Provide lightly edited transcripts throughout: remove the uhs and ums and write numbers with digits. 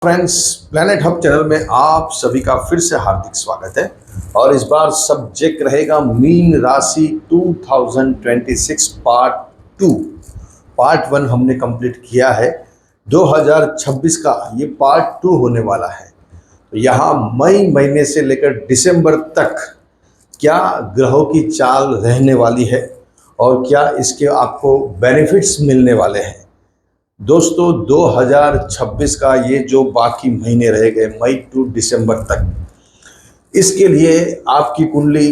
Friends, planet hub channel में आप सभी का फिर से हार्दिक स्वागत है। और इस बार सब्जेक्ट रहेगा मीन राशि 2026 पार्ट 2। पार्ट 1 हमने कंप्लीट किया है। 2026 का ये पार्ट 2 होने वाला है। तो यहाँ मई महीने से लेकर दिसंबर तक क्या ग्रहों की चाल रहने वाली है और क्या इसके आपको बेनिफिट्स मिलने वाले हैं। दोस्तों, 2026 का ये जो बाकी महीने रह गए मई टू दिसंबर तक, इसके लिए आपकी कुंडली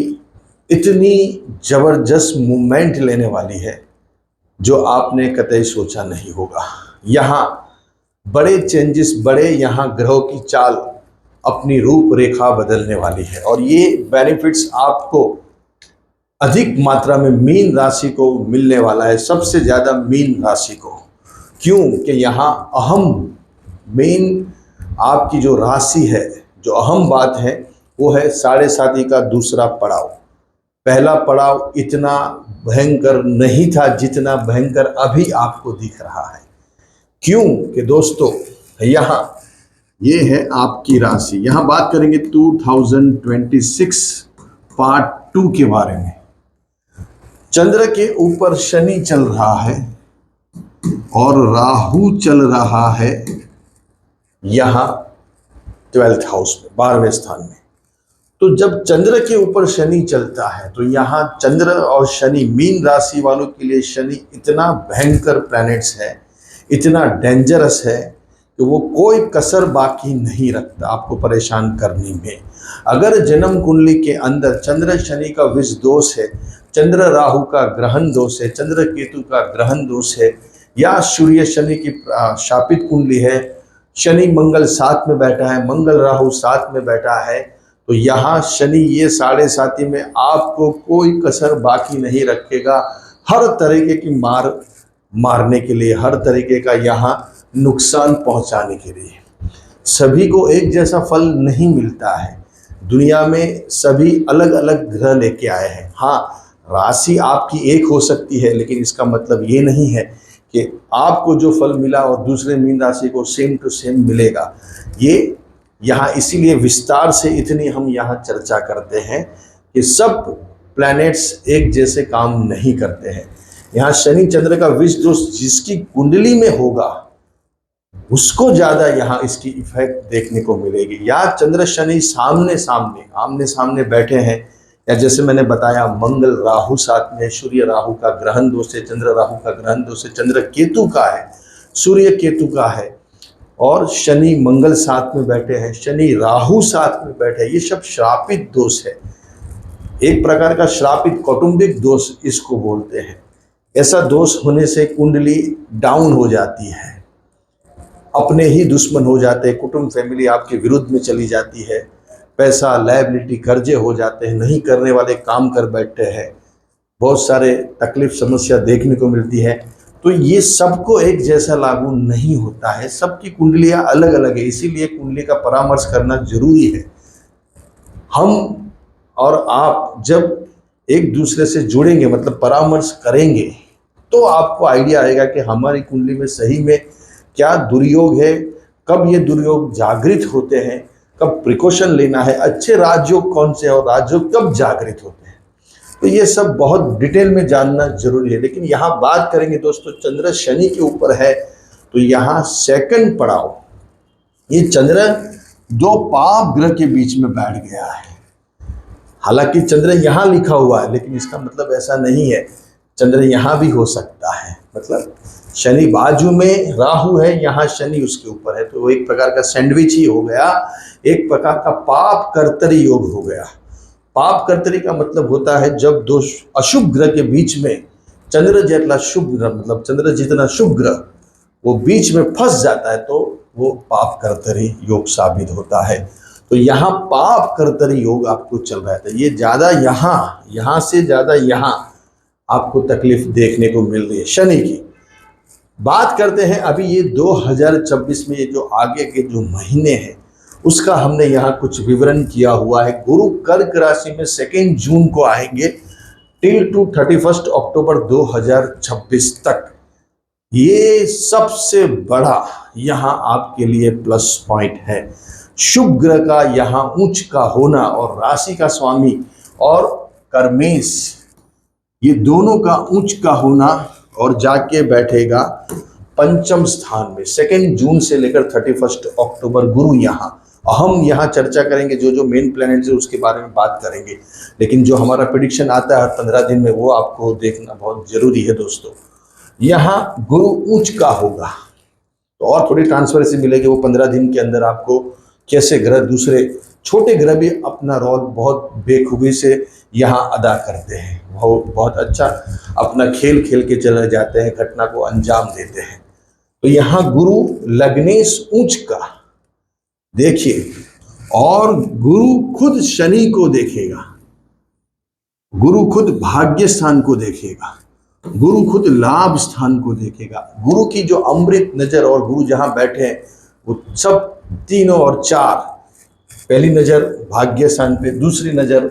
इतनी जबरदस्त मूवमेंट लेने वाली है जो आपने कतई सोचा नहीं होगा। यहाँ बड़े चेंजेस, बड़े यहाँ ग्रहों की चाल अपनी रूपरेखा बदलने वाली है और ये बेनिफिट्स आपको अधिक मात्रा में मीन राशि को मिलने वाला है, सबसे ज़्यादा मीन राशि को। क्यों कि यहाँ अहम मेन आपकी जो राशि है, जो अहम बात है वो है साढ़े साथी का दूसरा पड़ाव। पहला पड़ाव इतना भयंकर नहीं था जितना भयंकर अभी आपको दिख रहा है। क्यों कि दोस्तों, यहाँ ये है आपकी राशि। यहाँ बात करेंगे 2026 पार्ट 2 के बारे में। चंद्र के ऊपर शनि चल रहा है और राहु चल रहा है यहाँ 12th हाउस में, 12वें स्थान में। तो जब चंद्र के ऊपर शनि चलता है तो यहाँ चंद्र और शनि, मीन राशि वालों के लिए शनि इतना भयंकर प्लैनेट्स है, इतना डेंजरस है कि वो कोई कसर बाकी नहीं रखता आपको परेशान करने में। अगर जन्म कुंडली के अंदर चंद्र शनि का विष दोष है, चंद्र राहु का ग्रहण दोष है, चंद्र केतु का ग्रहण दोष है, या सूर्य शनि की शापित कुंडली है, शनि मंगल साथ में बैठा है, मंगल राहु साथ में बैठा है, तो यहाँ शनि ये साढ़े साथी में आपको कोई कसर बाकी नहीं रखेगा। हर तरीके की मारने के लिए, हर तरीके का यहाँ नुकसान पहुँचाने के लिए। सभी को एक जैसा फल नहीं मिलता है। दुनिया में सभी अलग अलग ग्रह लेके आए हैं। हाँ, राशि आपकी एक हो सकती है, लेकिन इसका मतलब ये नहीं है कि आपको जो फल मिला और दूसरे मीन राशि को सेम टू सेम मिलेगा। ये यहाँ इसीलिए विस्तार से इतनी हम यहाँ चर्चा करते हैं कि सब प्लैनेट्स एक जैसे काम नहीं करते हैं। यहाँ शनि चंद्र का विष दोष जिसकी कुंडली में होगा उसको ज़्यादा यहाँ इसकी इफेक्ट देखने को मिलेगी। या चंद्र शनि आमने सामने बैठे हैं, या जैसे मैंने बताया मंगल राहु साथ में, सूर्य राहु का ग्रहण दोष है, चंद्र राहु का ग्रहण दोष है, चंद्र केतु का है, सूर्य केतु का है, और शनि मंगल साथ में बैठे हैं, शनि राहु साथ में बैठे हैं। ये सब श्रापित दोष है, एक प्रकार का श्रापित कौटुंबिक दोष इसको बोलते हैं। ऐसा दोष होने से कुंडली डाउन हो जाती है, अपने ही दुश्मन हो जाते हैं, कुटुंब फैमिली आपके विरुद्ध में चली जाती है, पैसा लायबिलिटी कर्जे हो जाते हैं, नहीं करने वाले काम कर बैठते हैं, बहुत सारे तकलीफ समस्या देखने को मिलती है। तो ये सबको एक जैसा लागू नहीं होता है, सबकी कुंडलियां अलग अलग है, इसीलिए कुंडली का परामर्श करना जरूरी है। हम और आप जब एक दूसरे से जुड़ेंगे, मतलब परामर्श करेंगे, तो आपको आइडिया आएगा कि हमारी कुंडली में सही में क्या दुर्योग है, कब ये दुर्योग जागृत होते हैं, कब प्रिकॉशन लेना है, अच्छे राजयोग कौन से और राजयोग कब जागृत होते हैं। तो ये सब बहुत डिटेल में जानना जरूरी है। लेकिन यहाँ बात करेंगे दोस्तों, चंद्र शनि के ऊपर है तो यहाँ सेकंड पड़ाव, ये चंद्र दो पाप ग्रह के बीच में बैठ गया है। हालांकि चंद्र यहाँ लिखा हुआ है, लेकिन इसका मतलब ऐसा नहीं है, चंद्र यहाँ भी हो सकता है। मतलब शनि बाजू में राहु है, यहाँ शनि उसके ऊपर है, तो एक प्रकार का सैंडविच ही हो गया, एक प्रकार का पाप कर्तरी योग हो गया। पाप कर्तरी का मतलब होता है जब दो अशुभ ग्रह के बीच में चंद्र जितना शुभ ग्रह, मतलब चंद्र जितना शुभ ग्रह वो बीच में फंस जाता है तो वो पाप कर्तरी योग साबित होता है। तो यहाँ पाप कर्तरी योग आपको चल रहा था, ये ज़्यादा यहाँ से ज़्यादा यहाँ आपको तकलीफ देखने को मिल रही है शनि की। बात करते हैं अभी ये 2026 में ये जो आगे के जो महीने हैं उसका हमने यहाँ कुछ विवरण किया हुआ है। गुरु कर्क राशि में 2 जून को आएंगे टिल टू 31 अक्टूबर 2026 तक। ये सबसे बड़ा यहाँ आपके लिए प्लस पॉइंट है। शुभ ग्रह का यहाँ उच्च का होना और राशि का स्वामी और कर्मेश, ये दोनों का उच्च का होना और जाके बैठेगा पंचम स्थान में 2 जून से लेकर 31 अक्टूबर गुरु यहाँ। हम यहाँ चर्चा करेंगे जो जो मेन प्लैनेट्स है उसके बारे में बात करेंगे, लेकिन जो हमारा प्रेडिक्शन आता है हर 15 दिन में वो आपको देखना बहुत जरूरी है दोस्तों। यहाँ गुरु उच्च का होगा तो और थोड़ी ट्रांसपेरेंसी मिलेगी, वो 15 दिन के अंदर आपको कैसे ग्रह, दूसरे छोटे ग्रह भी अपना रोल बहुत बेखूबी से यहाँ अदा करते हैं, वो बहुत अच्छा अपना खेल खेल के चले जाते हैं, घटना को अंजाम देते हैं। तो यहाँ गुरु लग्नेश उच्च का देखिए, और गुरु खुद शनि को देखेगा, गुरु खुद भाग्य स्थान को देखेगा, गुरु खुद लाभ स्थान को देखेगा। गुरु की जो अमृत नजर और गुरु जहां बैठे हैं वो सब तीनों और चार, पहली नजर भाग्य स्थान पे, दूसरी नजर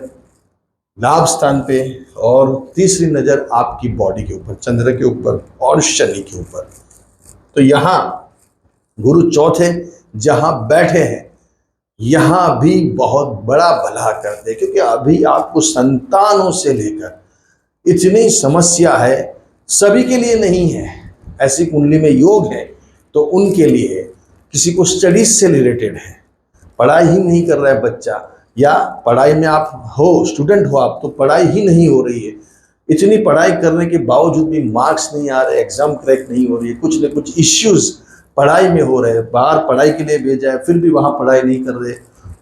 लाभ स्थान पे और तीसरी नजर आपकी बॉडी के ऊपर, चंद्र के ऊपर और शनि के ऊपर। तो यहाँ गुरु चौथे जहां बैठे हैं यहां भी बहुत बड़ा भला करते हैं, क्योंकि अभी आपको संतानों से लेकर इतनी समस्या है, सभी के लिए नहीं है। ऐसी कुंडली में योग है तो उनके लिए, किसी को स्टडीज से रिलेटेड है, पढ़ाई ही नहीं कर रहा है बच्चा, या पढ़ाई में आप हो, स्टूडेंट हो आप, तो पढ़ाई ही नहीं हो रही है, इतनी पढ़ाई करने के बावजूद भी मार्क्स नहीं आ रहे, एग्जाम क्रैक नहीं हो रही है, कुछ न कुछ इश्यूज पढ़ाई में हो रहे हैं, बाहर पढ़ाई के लिए भेजा है फिर भी वहाँ पढ़ाई नहीं कर रहे,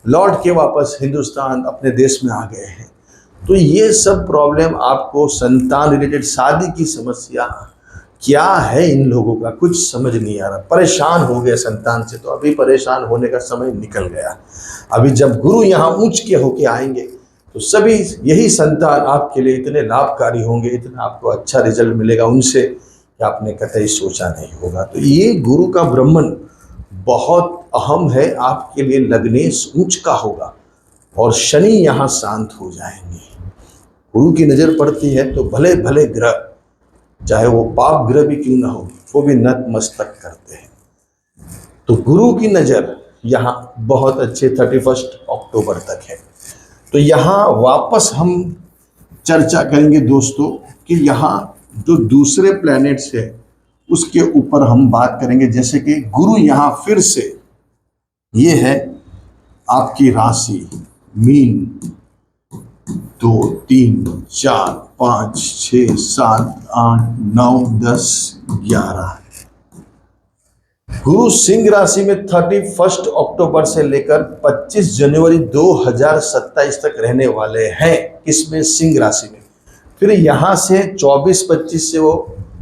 लौट के वापस हिंदुस्तान अपने देश में आ गए हैं। तो ये सब प्रॉब्लम आपको, संतान रिलेटेड, शादी की समस्या, क्या है इन लोगों का कुछ समझ नहीं आ रहा, परेशान हो गए संतान से। तो अभी परेशान होने का समय निकल गया। अभी जब गुरु यहाँ उच्च के होके आएंगे तो सभी यही संतान आपके लिए इतने लाभकारी होंगे, इतना आपको अच्छा रिजल्ट मिलेगा उनसे कि आपने कतई सोचा नहीं होगा। तो ये गुरु का ब्रह्मन बहुत अहम है आपके लिए। लग्नेश उच्च का होगा और शनि यहाँ शांत हो जाएंगे। गुरु की नज़र पड़ती है तो भले भले ग्रह, चाहे वो पाप ग्रह भी क्यों ना हो, वो भी नतमस्तक करते हैं। तो गुरु की नज़र यहाँ बहुत अच्छे 31 अक्टूबर तक है। तो यहाँ वापस हम चर्चा करेंगे दोस्तों कि यहाँ जो दूसरे प्लैनेट्स है उसके ऊपर हम बात करेंगे। जैसे कि गुरु यहाँ फिर से, ये है आपकी राशि मीन, 2 3 4 5 6 7 8 9 10 11। गुरु सिंह राशि में 31 अक्टूबर से लेकर 25 जनवरी 2027 तक रहने वाले हैं। किसमें? सिंह राशि में। फिर यहाँ से 24-25 से वो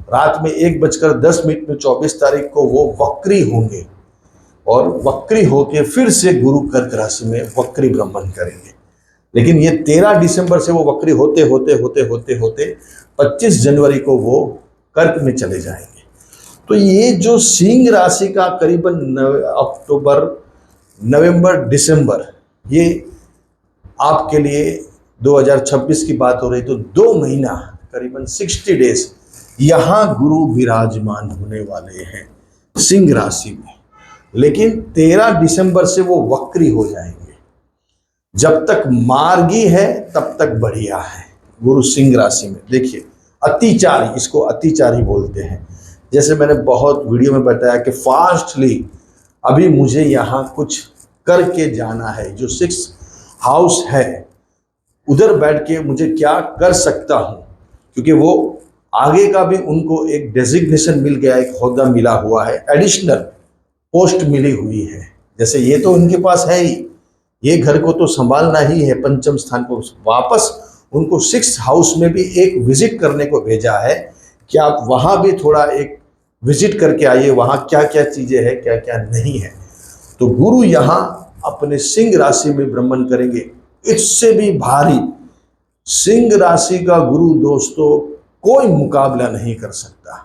रात में 1:10 में 24 तारीख को वो वक्री होंगे और वक्री होके फिर से गुरु कर्क राशि में वक्री भ्रमण करेंगे। लेकिन ये 13 दिसंबर से वो वक्री होते होते होते होते होते 25 जनवरी को वो कर्क में चले जाएंगे। तो ये जो सिंह राशि का करीबन अक्टूबर, नवंबर, दिसंबर, ये आपके लिए 2026 की बात हो रही, तो 2 महीना करीबन 60 डेज यहाँ गुरु विराजमान होने वाले हैं सिंह राशि में। लेकिन 13 दिसंबर से वो वक्री हो जाएंगे। जब तक मार्गी है तब तक बढ़िया है गुरु सिंह राशि में। देखिए अतिचारी, इसको अतिचारी बोलते हैं। जैसे मैंने बहुत वीडियो में बताया कि फास्टली अभी मुझे यहाँ कुछ करके जाना है, जो 6 हाउस है उधर बैठ के मुझे क्या कर सकता हूँ, क्योंकि वो आगे का भी उनको एक डेजिग्नेशन मिल गया, एक ओहदा मिला हुआ है, एडिशनल पोस्ट मिली हुई है। जैसे ये तो उनके पास है ही, ये घर को तो संभालना ही है, पंचम स्थान को वापस उनको 6 हाउस में भी एक विजिट करने को भेजा है कि आप वहाँ भी थोड़ा एक विजिट करके आइए, वहाँ क्या क्या चीज़ें हैं, क्या क्या नहीं है। तो गुरु यहाँ अपने सिंह राशि में भ्रमण करेंगे। इससे भी भारी सिंह राशि का गुरु दोस्तों कोई मुकाबला नहीं कर सकता।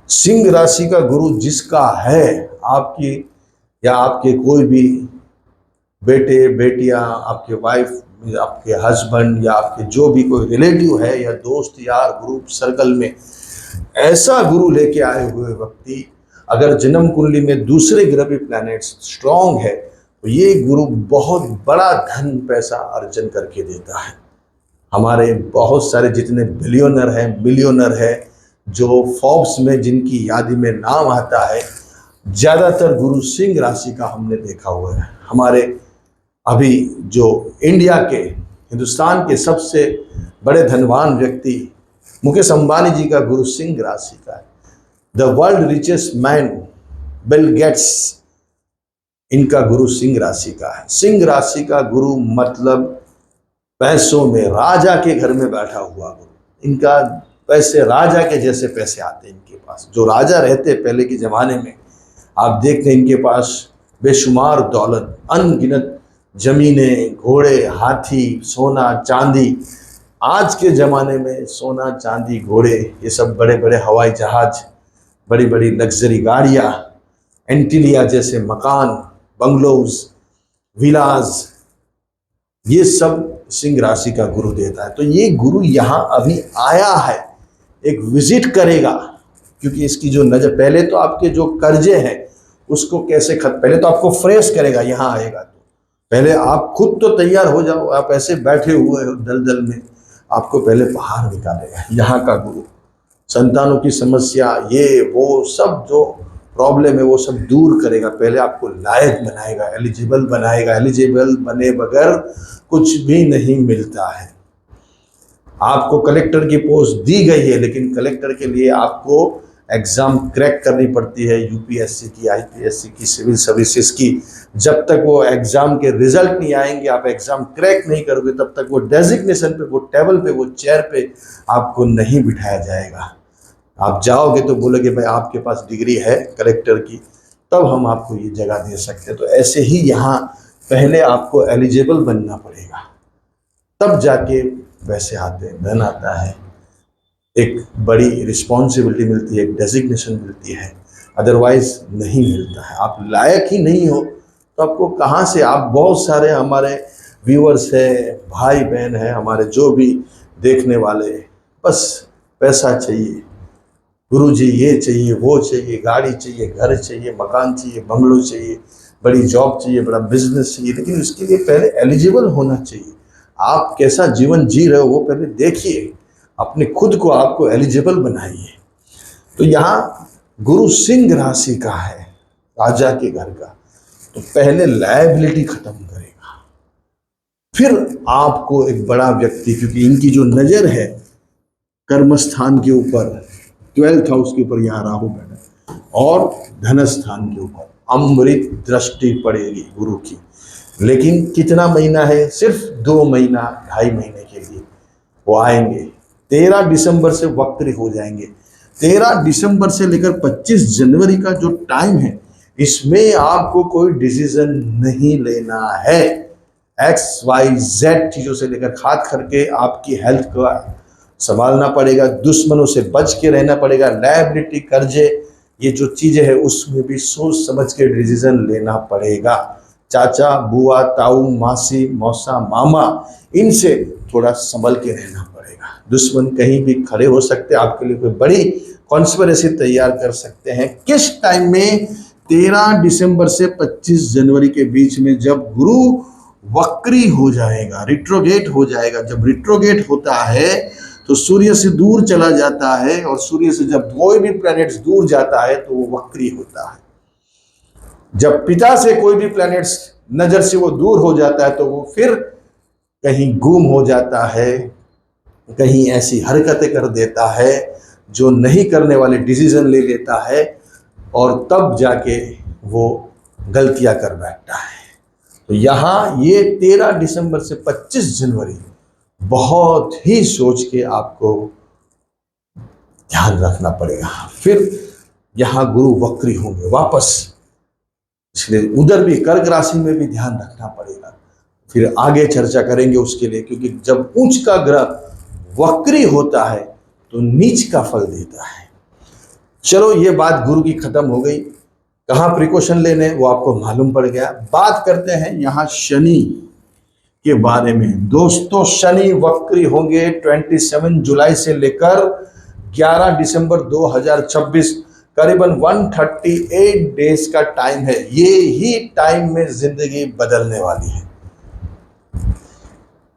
सिंह राशि का गुरु जिसका है, आपकी या आपके कोई भी बेटे बेटियां, आपके वाइफ, आपके हस्बैंड या आपके जो भी कोई रिलेटिव है या दोस्त यार ग्रुप सर्कल में ऐसा गुरु लेके आए हुए व्यक्ति अगर जन्म कुंडली में दूसरे ग्रह पे प्लैनेट्स स्ट्रांग है तो ये गुरु बहुत बड़ा धन पैसा अर्जन करके देता है। हमारे बहुत सारे जितने बिलियनर हैं, मिलियनर है, जो फोर्ब्स में जिनकी यादी में नाम आता है, ज़्यादातर गुरु सिंह राशि का हमने देखा हुआ है। हमारे अभी जो इंडिया के, हिंदुस्तान के सबसे बड़े धनवान व्यक्ति मुकेश अंबानी जी का गुरु सिंह राशि का है। The world richest man Bill Gates, इनका गुरु सिंह राशि का है। सिंह राशि का गुरु मतलब पैसों में राजा के घर में बैठा हुआ गुरु। इनका पैसे राजा के जैसे पैसे आते हैं इनके पास। जो राजा रहते पहले के ज़माने में, आप देखते हैं इनके पास बेशुमार दौलत, अनगिनत जमीनें, घोड़े, हाथी, सोना, चांदी। आज के ज़माने में सोना, चांदी, घोड़े, ये सब बड़े बड़े हवाई जहाज, बड़ी बड़ी लग्जरी गाड़ियाँ, एंटीलिया जैसे मकान, बंगलोज, विलाज, ये सब सिंह राशि का गुरु देता है। तो ये गुरु यहाँ अभी आया है, एक विजिट करेगा, क्योंकि इसकी जो नजर, पहले तो आपके जो कर्जे हैं उसको कैसे पहले तो आपको फ्रेश करेगा। यहाँ आएगा तो पहले आप खुद तो तैयार हो जाओ, आप ऐसे बैठे हुए हो दलदल में, आपको पहले बाहर निकालेगा। यहाँ का गुरु संतानों की समस्या, ये वो सब जो प्रॉब्लम है वो सब दूर करेगा। पहले आपको लायक बनाएगा, एलिजिबल बनाएगा। एलिजिबल बने बगैर कुछ भी नहीं मिलता है। आपको कलेक्टर की पोस्ट दी गई है, लेकिन कलेक्टर के लिए आपको एग्ज़ाम क्रैक करनी पड़ती है, यूपीएससी की, आईपीएससी की, सिविल सर्विसेज की। जब तक वो एग्ज़ाम के रिजल्ट नहीं आएंगे, आप एग्ज़ाम क्रैक नहीं करोगे, तब तक वो डेजिग्नेशन पे, वो टेबल पे, वो चेयर पे आपको नहीं बिठाया जाएगा। आप जाओगे तो बोलोगे भाई आपके पास डिग्री है कलेक्टर की, तब हम आपको ये जगह दे सकते हैं। तो ऐसे ही यहाँ पहले आपको एलिजिबल बनना पड़ेगा, तब जाके वैसे आते हैं, धन आता है, एक बड़ी रिस्पॉन्सिबिलिटी मिलती है, एक डेजिग्नेशन मिलती है। अदरवाइज नहीं मिलता है। आप लायक ही नहीं हो तो आपको कहाँ से, आप बहुत सारे हमारे व्यूअर्स हैं, भाई बहन हैं हमारे, जो भी देखने वाले, बस पैसा चाहिए, गुरुजी ये चाहिए, वो चाहिए, गाड़ी चाहिए, घर चाहिए, मकान चाहिए, बंगलो चाहिए, बड़ी जॉब चाहिए, बड़ा बिजनेस चाहिए, लेकिन इसके लिए पहले एलिजिबल होना चाहिए। आप कैसा जीवन जी रहे हो वो पहले देखिए, अपने खुद को आपको एलिजिबल बनाइए। तो यहाँ गुरु सिंह राशि का है, राजा के घर का, तो पहले लायबिलिटी खत्म करेगा, फिर आपको एक बड़ा व्यक्ति, क्योंकि इनकी जो नज़र है कर्मस्थान के ऊपर, 12th हाउस के ऊपर यहाँ राहु बैठा, और धनस्थान के ऊपर अमृत दृष्टि पड़ेगी गुरु की। लेकिन कितना महीना है? सिर्फ 2 महीना, 2.5 महीने के लिए वो आएंगे। 13 दिसंबर से वक्री हो जाएंगे। 13 दिसंबर से लेकर 25 जनवरी का जो टाइम है, इसमें आपको कोई डिसीजन नहीं लेना है। XYZ चीज़ों से लेकर, खास करके आपकी हेल्थ का संभालना पड़ेगा, दुश्मनों से बच के रहना पड़ेगा, लायबिलिटी, कर्जे, ये जो चीज़ें हैं उसमें भी सोच समझ के डिसीजन लेना पड़ेगा। चाचा, बुआ, ताऊ, मासी, मौसा, मामा, इनसे थोड़ा संभल के रहना पड़ेगा। दुश्मन कहीं भी खड़े हो सकते हैं, आपके लिए कोई बड़ी कॉन्स्पिरेसी तैयार कर सकते हैं। किस टाइम में? 13 दिसंबर से 25 जनवरी के बीच में, जब गुरु वक्री हो जाएगा, रिट्रोगेट हो जाएगा। जब रिट्रोगेट होता है तो सूर्य से दूर चला जाता है, और सूर्य से जब कोई भी प्लैनेट्स दूर जाता है तो वो वक्री होता है। जब पिता से कोई भी प्लैनेट्स नजर से वो दूर हो जाता है तो वो फिर कहीं गुम हो जाता है, कहीं ऐसी हरकतें कर देता है जो नहीं करने वाले डिसीजन ले लेता है, और तब जाके वो गलतियां कर बैठता है। तो यहाँ ये 13 दिसंबर से 25 जनवरी बहुत ही सोच के आपको ध्यान रखना पड़ेगा। फिर यहाँ गुरु वक्री होंगे वापस, इसलिए उधर भी कर्क राशि में भी ध्यान रखना पड़ेगा। फिर आगे चर्चा करेंगे उसके लिए, क्योंकि जब उच्च का ग्रह वक्री होता है तो नीच का फल देता है। चलो, ये बात गुरु की खत्म हो गई। कहाँ प्रिकॉशन लेने वो आपको मालूम पड़ गया। बात करते हैं यहाँ शनि के बारे में। दोस्तों, शनि वक्री होंगे 27 जुलाई से लेकर 11 दिसंबर 2026 करीबन 138 डेज का टाइम है। ये ही टाइम में जिंदगी बदलने वाली है,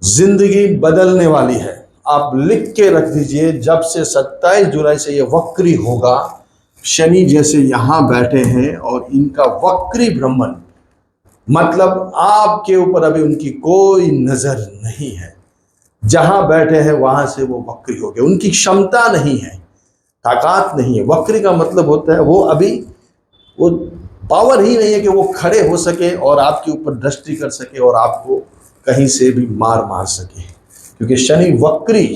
जिंदगी बदलने वाली है। आप लिख के रख दीजिए, जब से 27 जुलाई से ये वक्री होगा, शनि जैसे यहां बैठे हैं और इनका वक्री भ्रमण, मतलब आपके ऊपर अभी उनकी कोई नजर नहीं है। जहां बैठे हैं वहां से वो वक्री हो गए, उनकी क्षमता नहीं है, ताकत नहीं है। वक्री का मतलब होता है वो अभी वो पावर ही नहीं है कि वो खड़े हो सके और आपके ऊपर दृष्टि कर सके और आपको कहीं से भी मार सके, क्योंकि शनि वक्री।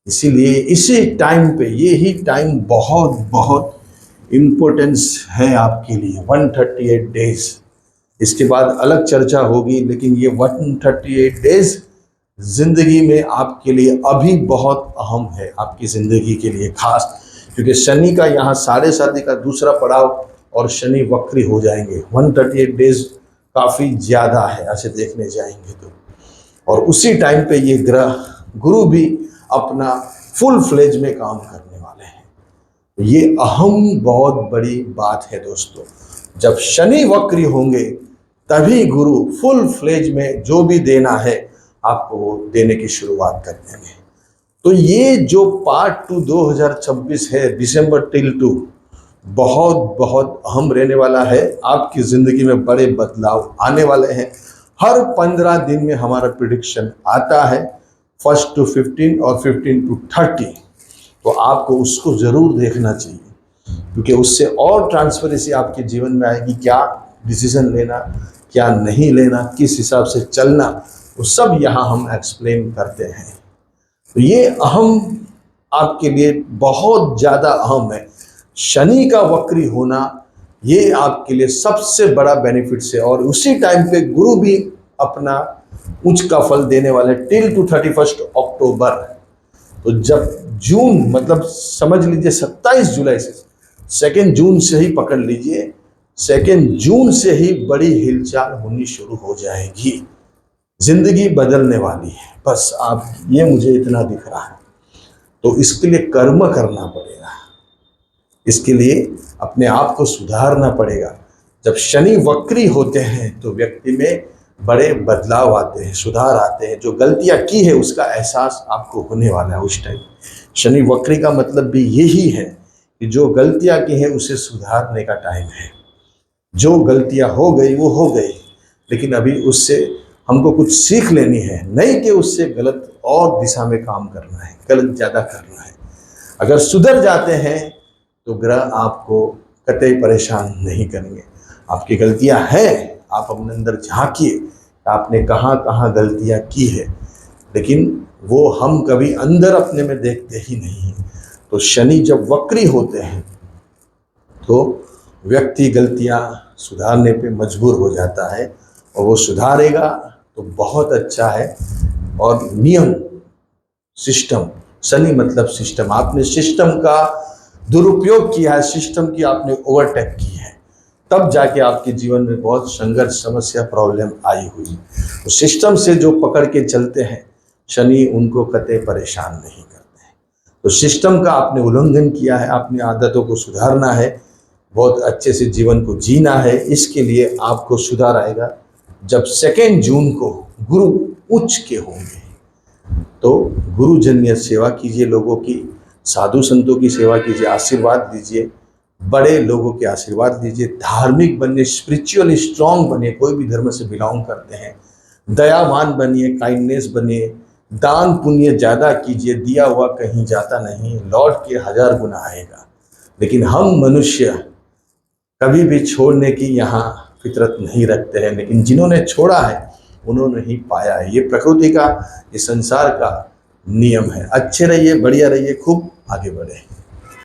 इसीलिए इसी टाइम पे, ये ही टाइम बहुत बहुत इम्पोर्टेंस है आपके लिए। 138 डेज, इसके बाद अलग चर्चा होगी, लेकिन ये 138 डेज जिंदगी में आपके लिए अभी बहुत अहम है, आपकी जिंदगी के लिए खास, क्योंकि शनि का यहाँ 7.5 का दूसरा पड़ाव और शनि वक्री हो जाएंगे। 138 डेज काफ़ी ज़्यादा है ऐसे देखने जाएंगे तो। और उसी टाइम पे ये ग्रह गुरु भी अपना फुल फ्लेज में काम करने वाले हैं। ये अहम बहुत बड़ी बात है दोस्तों। जब शनि वक्री होंगे तभी गुरु फुल फ्लेज में जो भी देना है आपको वो देने की शुरुआत कर देंगे। तो ये जो पार्ट 2 2026 है, दिसंबर टिल 2, बहुत बहुत अहम रहने वाला है। आपकी ज़िंदगी में बड़े बदलाव आने वाले हैं। हर 15 दिन में हमारा प्रिडिक्शन आता है, 1 to 15 और 15 to 30। तो आपको उसको ज़रूर देखना चाहिए, क्योंकि उससे और ट्रांसपेरेंसी आपके जीवन में आएगी। क्या डिसीजन लेना, क्या नहीं लेना, किस हिसाब से चलना, वो सब यहाँ हम एक्सप्लेन करते हैं। तो ये अहम आपके लिए बहुत ज़्यादा अहम है। शनि का वक्री होना ये आपके लिए सबसे बड़ा बेनिफिट्स है। और उसी टाइम पे गुरु भी अपना उच्च का फल देने वाले टिल टू 31 अक्टूबर। तो जब जून, मतलब समझ लीजिए 27 जुलाई से, 2 जून से ही पकड़ लीजिए, 2 जून से ही बड़ी हिलचाल होनी शुरू हो जाएगी। जिंदगी बदलने वाली है। बस आप ये, मुझे इतना दिख रहा है। तो इसके लिए कर्म करना पड़ेगा, इसके लिए अपने आप को सुधारना पड़ेगा। जब शनि वक्री होते हैं तो व्यक्ति में बड़े बदलाव आते हैं, सुधार आते हैं। जो गलतियां की है उसका एहसास आपको होने वाला है उस टाइम। शनि वक्री का मतलब भी यही है कि जो गलतियां की है उसे सुधारने का टाइम है। जो गलतियां हो गई वो हो गई, लेकिन अभी उससे हमको कुछ सीख लेनी है, नहीं कि उससे गलत और दिशा में काम करना है, गलत ज़्यादा करना है। अगर सुधर जाते हैं तो ग्रह आपको कतई परेशान नहीं करेंगे। आपकी गलतियां हैं, आप अपने अंदर झांकिए, आपने कहाँ कहाँ गलतियां की है, लेकिन वो हम कभी अंदर अपने में देखते ही नहीं हैं। तो शनि जब वक्री होते हैं तो व्यक्ति गलतियां सुधारने पे मजबूर हो जाता है, और वो सुधारेगा तो बहुत अच्छा है। और नियम, सिस्टम, शनि मतलब सिस्टम, आपने सिस्टम का दुरुपयोग किया है, सिस्टम की आपने ओवरटेक की है, तब जाके आपके जीवन में बहुत संघर्ष, समस्या, प्रॉब्लम आई हुई। तो सिस्टम से जो पकड़ के चलते हैं शनि, उनको कतई परेशान नहीं करते हैं। तो सिस्टम का आपने उल्लंघन किया है, अपनी आदतों को सुधारना है, बहुत अच्छे से जीवन को जीना है। इसके लिए आपको सुधार आएगा जब 2 जून को गुरु उच्च के होंगे। तो गुरुजन्य सेवा कीजिए, लोगों की, साधु संतों की सेवा कीजिए, आशीर्वाद दीजिए, बड़े लोगों के आशीर्वाद लीजिए, धार्मिक बनिए, स्पिरिचुअली स्ट्रांग बनिए, कोई भी धर्म से बिलोंग करते हैं, दयावान बनिए, काइंडनेस बनिए, दान पुण्य ज़्यादा कीजिए, दिया हुआ कहीं जाता नहीं, लौट के 1000 गुना आएगा। लेकिन हम मनुष्य कभी भी छोड़ने की यहाँ फितरत नहीं रखते हैं, लेकिन जिन्होंने छोड़ा है उन्होंने ही पाया है। ये प्रकृति का, ये संसार का नियम है। अच्छे रहिए, बढ़िया रहिए, खूब आगे बढ़े।